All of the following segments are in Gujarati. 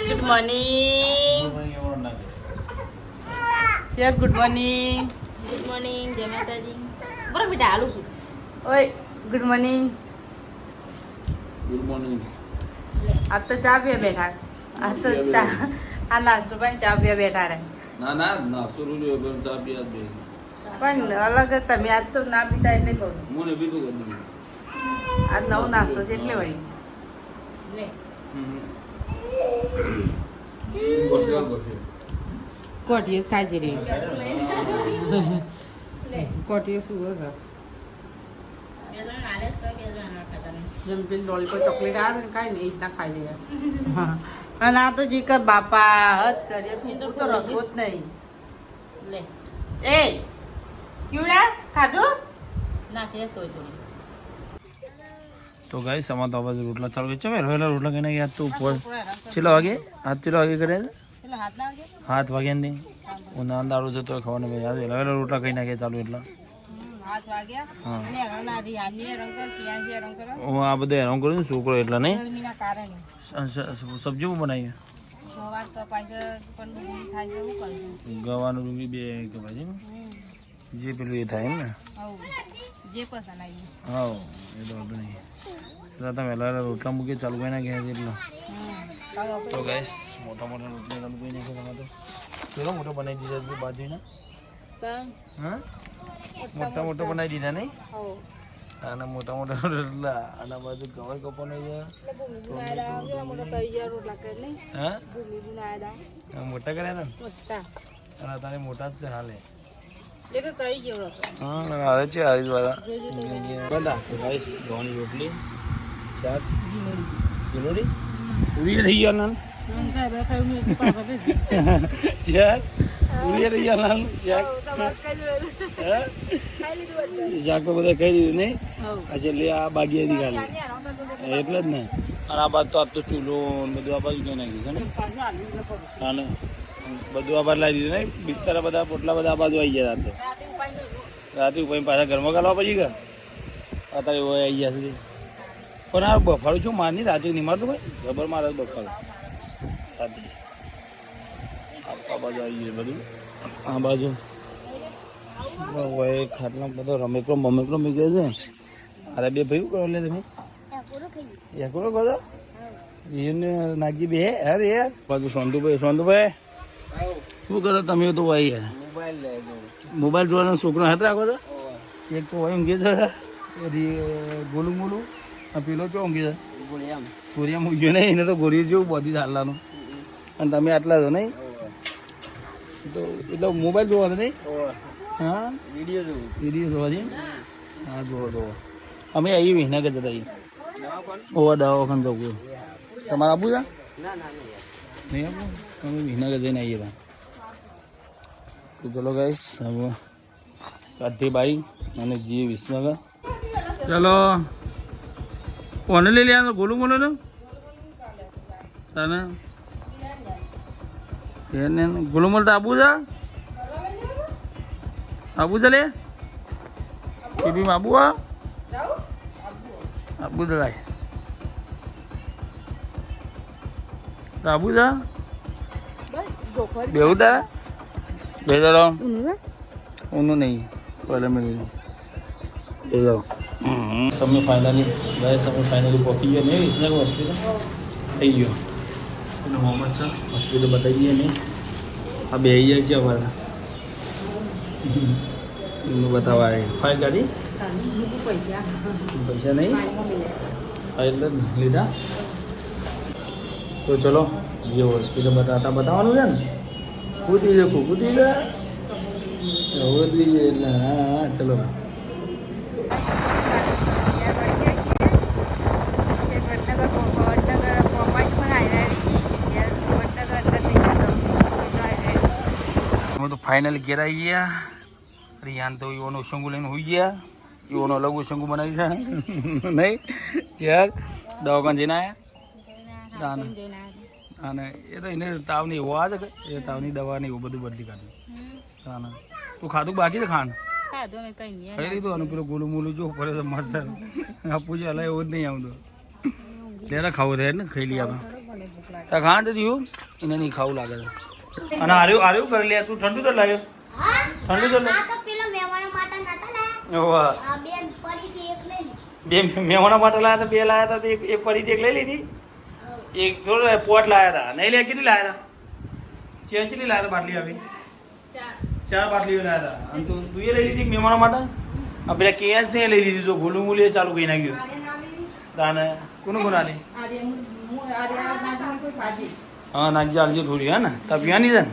ગુડ મોર્નિંગ યાર ગુડ મોર્નિંગ જય માતાજી બરાબર બેટા હાલું છું ઓય ગુડ મોર્નિંગ આજ તો ચા પીવા બેઠા આજ તો ચા આ નાસ્તો પણ ચા પીવા બેઠા રહે ના નાસ્તો રોજ ચા પીવા જ પણ અલગ તમે આજ તો ના પીતા એટલે કહું મને પીતું કદું આજ નવો નાસ્તો છે એટલે વળી કોઠીસ ખાય છે રે કોઠીસ શું છે જેમ પેલી લોલીપોપ ચોકલેટ આવે ને કાંઈ નહીં રીતના ખાઈ લે અને આ તો જીકર બાપા હદ કરીએ તું તો રગો જ નહીં એ ક્યુડા ખાધું નાખે તો તો ગાઈસ અમાર તો આવાજ રોટલા ચાલુ છે વેલા રોટલા કઈને યાદ તો ઉપર ચેલા વાગે 7 વાગે કરે એટલે 7 વાગે ને ઉના દારૂ જતો ખાવાનું બે યાદ વેલા રોટલા કઈ નાખે ચાલુ એટલા 7 વાગ્યા અને રણારી હાની રંગ કિયાજી રંગ કરો હું આ બધે રંગ કરું છોકરો એટલા નહીં ગરમીના કારણે સબ્જી હું બનાવી સવાર તો પાછળ પણ ડુંગળી થાય છે એવું કરજો ગવાનું ડુંગળી બે કે ભાજી જે પેલું એ થાય ને જે પસંદ આવી હા એ તો વાંધો નહીં તમે વહેલા રોટલા મૂકી ચાલુ કરી નાખ્યા છે એટલો તો ગાઈસ મોટા રોટલા ચાલુ કરી નાખ્યા તમારે તો ચલો મોટો બનાવી દીધા બાજુના હા મોટા બનાવી દીધા નહીં આના મોટા રોટલા આના બાજુ ગવાઈ કપો મોટા કર્યા ને અને તારે મોટા જ છે હાલે હાલે છે આવી વાળા ગાઈસ ગવાની રોટલી શાક ગીલોડી ઉડી રહી ગયા નાન ઉડી રહી ગયા નાન શાક તો બધા કહી દીધું નહીં અચ્છા એટલે આ બાગી નીકાળી એટલે જ ને અને આ બાજુ તો આજ તો ચૂલો બધું આ બાજુ કઈ નાખ્યું છે ને હા બધું આ બાજુ લાવી દીધું નહીં બિસ્તારા બધા પોટલા બધા આ બાજુ આવી ગયા રાતે ઉપર પાછા ઘરમાં કાઢવા પછી ગયા અત્યારે આવી ગયા સુધી પણ આ બફાળું છું માર નહીં રાતે નહીં મારતું ભાઈ જબર મારે બફાળું રાતે આ બાજુ આવી ગયું બધું આ બાજુ ખાટલા બધો રમેકડો મમેકડો મી ગયો છે અરે બે ભાઈ કરો લે તમે એકડો કરો એને નાગી બે અરે યાર બાજુ સોંધુભાઈ શું કરો તમે તો ભાઈ યાર મોબાઈલ જોવાનો છોકરો હાથ રાખો છો એક તો ભાઈ ઊંઘી છે ગોલું મોલું પેલો ચો ઊંઘી છે ગોરિયા ઊંઘ્યો નહીં એને તો ગોરી જેવું બધી ચાલવાનું અને તમે આટલા છો નહીં તો એટલે મોબાઈલ જોવાનો નહીં હા વિડીયો જોવા છે હા જોવો અમે આવી વિહનગર જતા ઓવા દવાખાને જવું તમારે આપવું છે નહીં આપવું અમે વિહનગર જઈને આવીએ હતા તો ચલો ગાઈસ હવે કાઠીબાઈ અને જી વિસનગર ચલો કોને લઈ લે ગોલું બોલો ને તને એને ગોલું મોલ તો આપવું છે આબુ ચાલે ટીવી માં આબુ આબુ ચલાય આબુ જા બેવું તારા બે ચાલો ઊનું નહીં પહેલાં મેળવી એ જાઓ તમે ફાઇનલી પહોંચી ગયા નહીં વિસનગર હોસ્પિટલ થઈ ગયો એટલે મોહમ્મદ છે હોસ્પિટલ બતાવી દઈએ નહીં આ બે જાય છે અમારા બતાવા ફાઇલ ગાડી પૈસા નહીં એટલે લીધા તો ચલો જે હોસ્પિટલ બતાવવાનું છે ને કૂદી જાય એટલે હા ચલો તો ફાઇનલી ઘેર આવી ગયા રિયાન તો એવાનો શંગુ લઈને હોઈ ગયા એવાનો અલગ શંગુ બનાવી છે નહીં યાર દવાખાને જઈને આવ્યા અને એ તો એને તાવની એવો આ છે કે એ તાવની દવા ને એવું બધું બદલી કાઢ્યું તું ખાધું બાકી છે ખાંડ ખાઈ લીધું અને પેલું ગોલું મોલું જો પડે તો મસ્ત આપવું છે હલાય એવું જ નહીં આવતું ત્યારે ખાવું થાય ને ખાઈ લઈએ આપણે તો ખાંડ થયું એને નહીં ખાવું લાગે છે. અને આર્યું કરી લે તું ઠંડુ તો લાવ્યો ઠંડુ તો બે મહેમાનો માટે લાયા હતા, બે લાયા હતા, એક ફરીથી એક લઈ લીધી, એક થોડો પોટ લાયા હતા. નહીં લે કેટલી લાયા હતા? કેટલી લાયા હતા બાટલી આવી? 4 બાટલીઓ લાયા હતા. અને તું એ લઈ લીધી મહેમાનો માટે? આ પેલા કેસ ને લઈ લીધી, તો ગોલું મૂલી ચાલુ કરી નાખ્યું. તાને કોનું કોણ આલી? હા નાખજે આલજે થોડી હે ને તા પીવાની છે ને.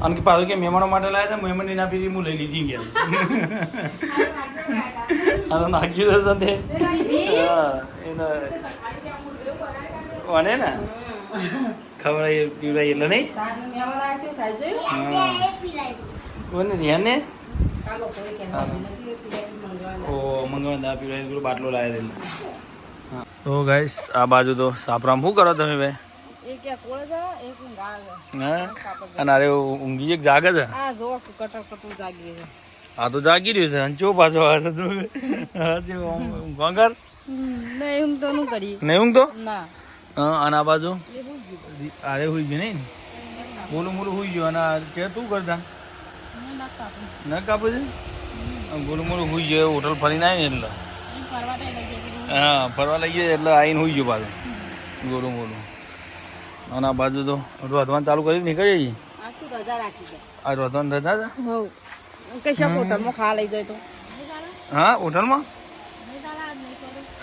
અને કે પાછું કે મહેમાનો માટે લાયા હતા, મહેમાન ના પીધી હું લઈ લીધી ગયા. આ નાખ્યું છે સાથે એને વને ને ખવડાય પીવડાય એટલે નહીં કોને ધ્યાન ને ઓ મંગવા દા પીવડાય બાટલો લાવ્યા એટલે. તો ગાઈસ આ બાજુ તો સાપરામ શું કરો તમે ભાઈ? અને અરે ઊંઘી એક જાગે છે. હા તો જાગી રહ્યું છે. અને ચો પાછો આવે છે નહીં ઊંઘતો? હા અને આ બાજુ અરે હુઈ ગયું નહીં બોલું બોલું હુઈ ગયું. અને કે તું કરતા ન કાપે છે બોલું બોલું હુઈ ગયો. હોટલ ફરીને આવી ને એટલે હા ફરવા લઈ ગયો એટલે આવીને હુઈ ગયો પાછું ગોલું બોલું. અને આ બાજુ તો રોધવાનું ચાલુ કરી નીકળી જઈએ. આ રોધવાની રજા છે હા હોટલમાં.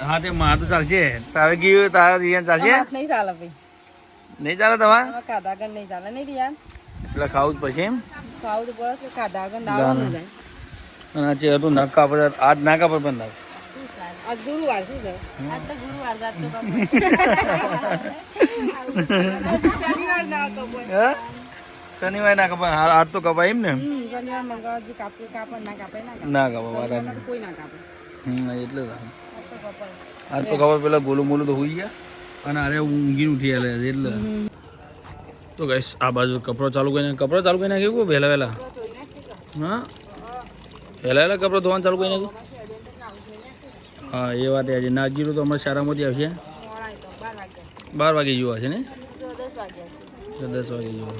હા તે માં તો ચાલશે તારે ગયું તારે રિયાન ચાલશે નહીં ચાલે ભાઈ નહીં ચાલે તમારે કાધા આગળ નહીં ચાલે નહીં રિયાન એટલે ખાવું જ પછી એમ ખાવું તો પડે કાધા આગળ દાવાનું જાય. અને છે હતું નાક કાપડ આજ ના કાપડ પણ નાખ આજ ગુરુવાર શું છે આજ તો ગુરુવાર રાત તો શનિવાર ના કપાય શનિવાર ના કપાય આજ તો કપાય એમ ને શનિવાર મંગળવાર જે કાપડ ના કાપાય ના કપાય કોઈ ના કાપે એટલે આજ તો ખબર પેલા ગોલું મોલું તો હોઈ ગયા અને અરે ઊંઘી ઉઠી આલે એટલે. તો ગાઈસ આ બાજુ કપડો ચાલુ કરી નાખ્યો વહેલા વહેલા હા વહેલા કપડો ધોવાનું ચાલુ કરી નાખ્યું. હા એ વાત આજે નાગીરું તો અમારે શાળામાંથી આવશે 12 વાગે જેવું હશે ને 10 વાગે જેવું.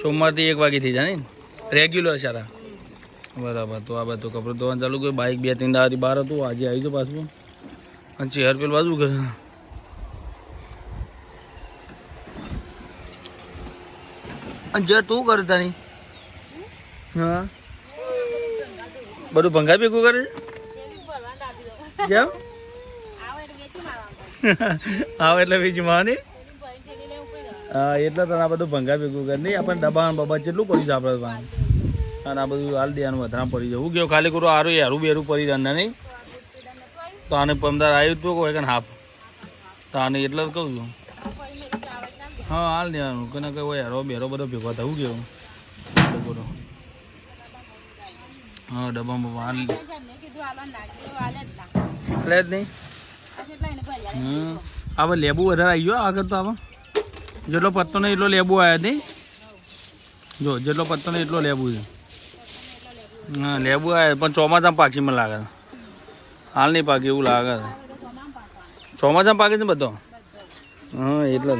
સોમવારથી 1 વાગે થઈ જાય ને રેગ્યુલર શાળા બરાબર. તો આ બધું કપડું ધોવાનું ચાલુ કર્યું. બાઇક 2-3 દાડાથી બહાર હતું આજે આવી જાઉં પાછું. અને ચેહર પેલું બાજુ કરે અને જર તું કરતા નહીં હા બધું ભંગા ભેગું કરે છે જેમ આવે એટલે વેચી માવાની હા એટલે તને આ બધું ભંગા ભેગું કરે નહીં આપણને દબાણ બબા કેટલું પડ્યું છે આપણે પાસે. અને આ બધું હાલ દેવાનું વધારે પડી જાય. હું કેવું ખાલી કરું આરું હેરું બેરું પડી જાય નહીં તો આને 15 આવ્યું તો કોઈ કે હાફ તો આને એટલે જ કહું છું હા હાલ દેવાનું કે કઈ હોય હેરો બેરો બધો ભેગો થવું કેવું બધો હા ડબ્બામાં હાલ લે જ નહીં. હવે લેબુ વધારે આવી ગયો આગળ તો આમાં જેટલો પત્તો નહીં એટલો લેબુ આવ્યા નહીં જો જેટલો પત્તો નહીં એટલો લેબુ છે. હા લેબુ આવે પણ ચોમાસામાં પાકી મને લાગે હાલ નહીં પાકે એવું લાગે છે. ચોમાસામાં પાકે છે બધો હા એટલે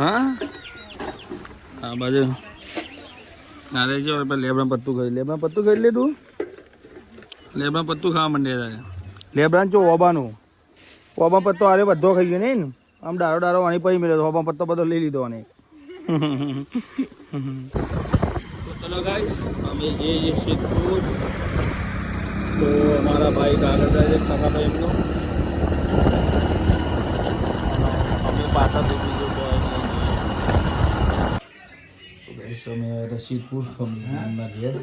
હા હા બાજુ અરે જો લેબડા પત્તું ખાઈ લે તું લેબડા પત્તું ખાવા માંડે લેબડા જો ઓબાનું ઓબા પત્તો અરે બધો ખાઈ ગયો નહીં ને આમ ડારો વાણી પડી મળ્યો ઓબા પત્તો બધો લઈ લીધો અને ચલો ગાઈસ અમે જઈએ સિદ્ધપુર. તો અમારા ભાઈ આગળ જાય છે કાકાભાઈ એમનો અમે પાછા થઈ બીજો તો ગાઈસ અમે સિદ્ધપુર એમના ઘેર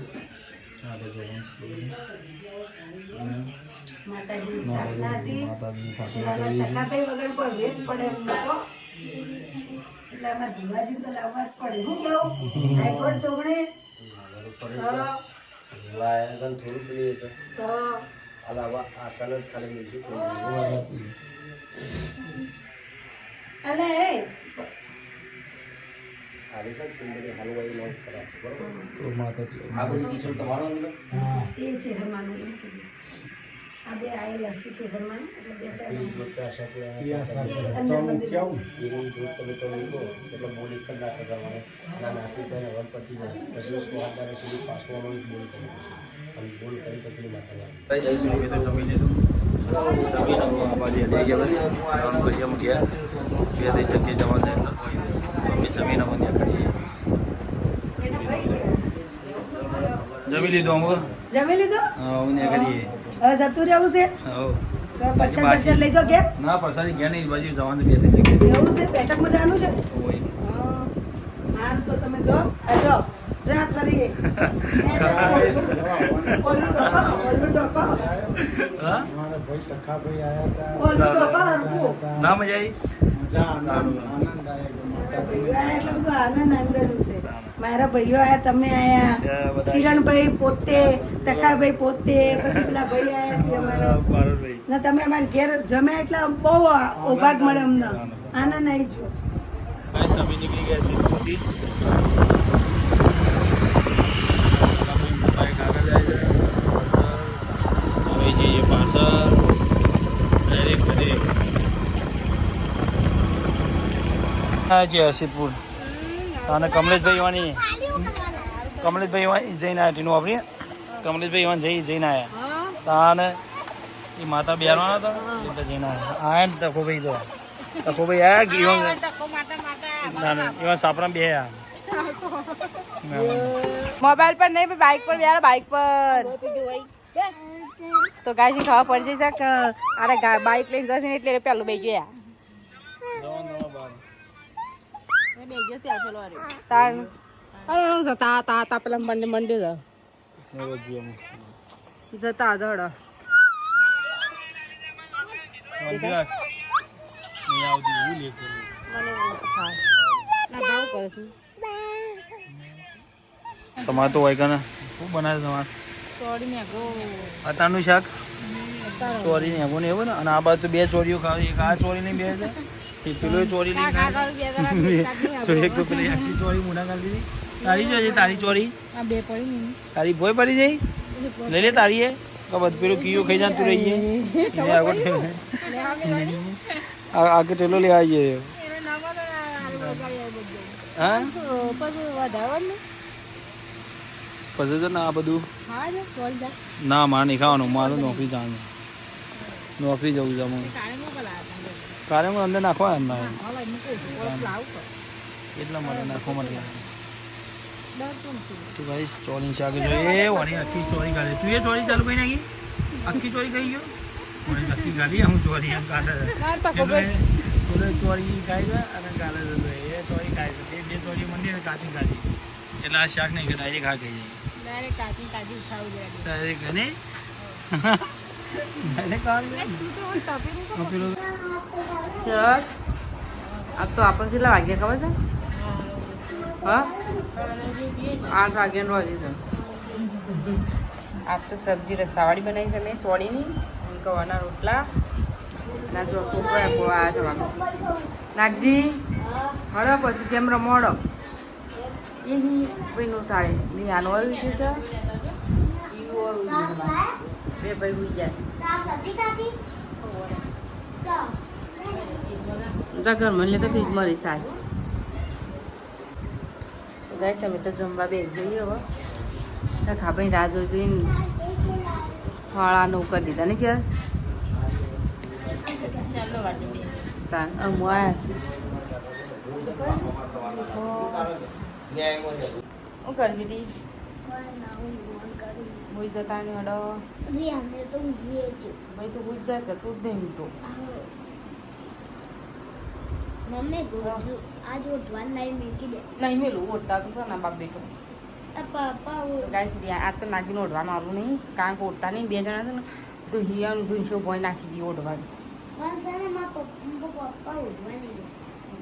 માતાજી આ બે આ લસ્સી છે ઘરમાં એટલે બે સાઈડ જમી લીધું અમે જમી લીધું હા હું ત્યાં કરીએ હવે જતું રહેવું છે તો પ્રસાદ લઈ જાઓ ઘેર ના પ્રસાદી ગયા નહીં બાજુ જવાનું બે ત્રણ જગ્યાએ એવું છે બેઠકમાં જવાનું છે હોય. હા તો તમે જો જો જા ફરી ઓલું ડોકો હા ઓલું ડોકો હરખું ના મજા આવી એટલે બધું આનંદ અંદરનું છે મારા ભાઈઓ આયા તમે આયા કિરણભાઈ પોતે તખાભાઈ પોતે પછી પેલા ભાઈ આયા છે અમારા ના તમે અમારા ઘેર જમ્યા એટલે બહુ ઉભાગ મળે અમને આનંદ આવી ગયો અમે નીકળી ગયા છીએ મોટી હવે જઈએ પાછળ ડાયરેક્ટ ઘરે હા છે હસીદપુર અને કમલેશભાઈ વાની જઈને આવ્યા ટીનું આપણી કમલેશભાઈ વાની જઈને આવ્યા તાને એ માતા બિહારવાના હતા એટલે જઈને આવ્યા આયા ને તકોભાઈ તો તકોભાઈ આવ્યા ના ના એવા સાપરા બે મોબાઈલ પર નહીં બાઇક પર યાર બાઇક પર તો ગાય ખબર પડી જશે કે અરે બાઇક લઈને જશે ને એટલે પેલું બે ગયા તાર અરે તા પેલા મંડે જતા દોડ તમારે તો હોય કે શું બનાવે તમારે અત્યારનું શાક ચોરી ને એવું ને એવું ને અને આ બાજુ તો બે ચોરીઓ ખાવી એક આ ચોરી લઈને બે છે એ પેલો ચોરી લઈને એક તો પેલી આખી ચોરી મોઢા કાઢી દીધી તારી જો તારી ચોરી તારી ભોય પડી જઈ લઈ લે તારી એ બધું પેલું કીયું ખાઈ જાય તું રહી આગળ ટેલો લઈ આવી જાય હા પછી તો ના આ બધું ના મારે નહીં ખાવાનું મારું નોકરી જવાનું નોકરી જવું છે અમારે કારેમાં અંદર નાખવા ના એટલા માટે નાખવા માટે તું ભાઈ ચોરી શાક જોઈએ વળી આખી ચોરી કાઢે તું એ ચોરી ચાલુ કરી નાખી આખી ચોરી કરી ગયો વળી આખી ગાડી હું ચોરી એમ કાઢે ચોરી ખાઈ અને કાઢે એ ચોરી ખાય છે બે ચોરી મંદિર કાચી કાઢી એટલે આ શાક નહીં ડાયરેક્ટ ખા ખાઈ જાય આ તો આપણે કેટલા વાગ્યા ખબર છે હા 8 વાગ્યાનો વાગે છે આજ તો સબ્જી રસાવાળી બનાવી છે મેં સોળીની ગવાના રોટલા ના જો છોકરો એમ આવ્યા છે બાપા નાગજી હળો પછી કેમ રમોડો એ ભાઈ નો ટાળે નહીં આનો આવી ગયું છે બે ભાઈ ઉઈ જાય ઘરમાં લે તો ફ્રીજ મરી સાસ ગાઈસ અમે તો જમવા બે જઈએ હવે ખાભાઈ રાહ જોઈને ફળા નું કરી દીધા ને ક્યારે તાન હું શું કરી દીધી હોઈ જતા ને અડો ભાઈ તું હોઈ જાય કે તું જ નહીં તો નહીં મેલું ઓઢતા તો છે ને બાપ બેટો તો ગાઈસ આ તો નાખીને ઓઢવાનું આવું નહીં કારણ કે ઓઢતા નહીં બે જણા છે ને તો હિયાનું ધૂનશો ભોય નાખી દઈએ ઓઢવાનું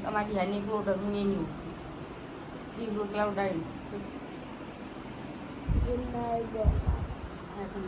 તમારી હિયાની એકલો ઓઢ હું એ નહીં ઉઠતી એકલો એકલા ઉડાડીશ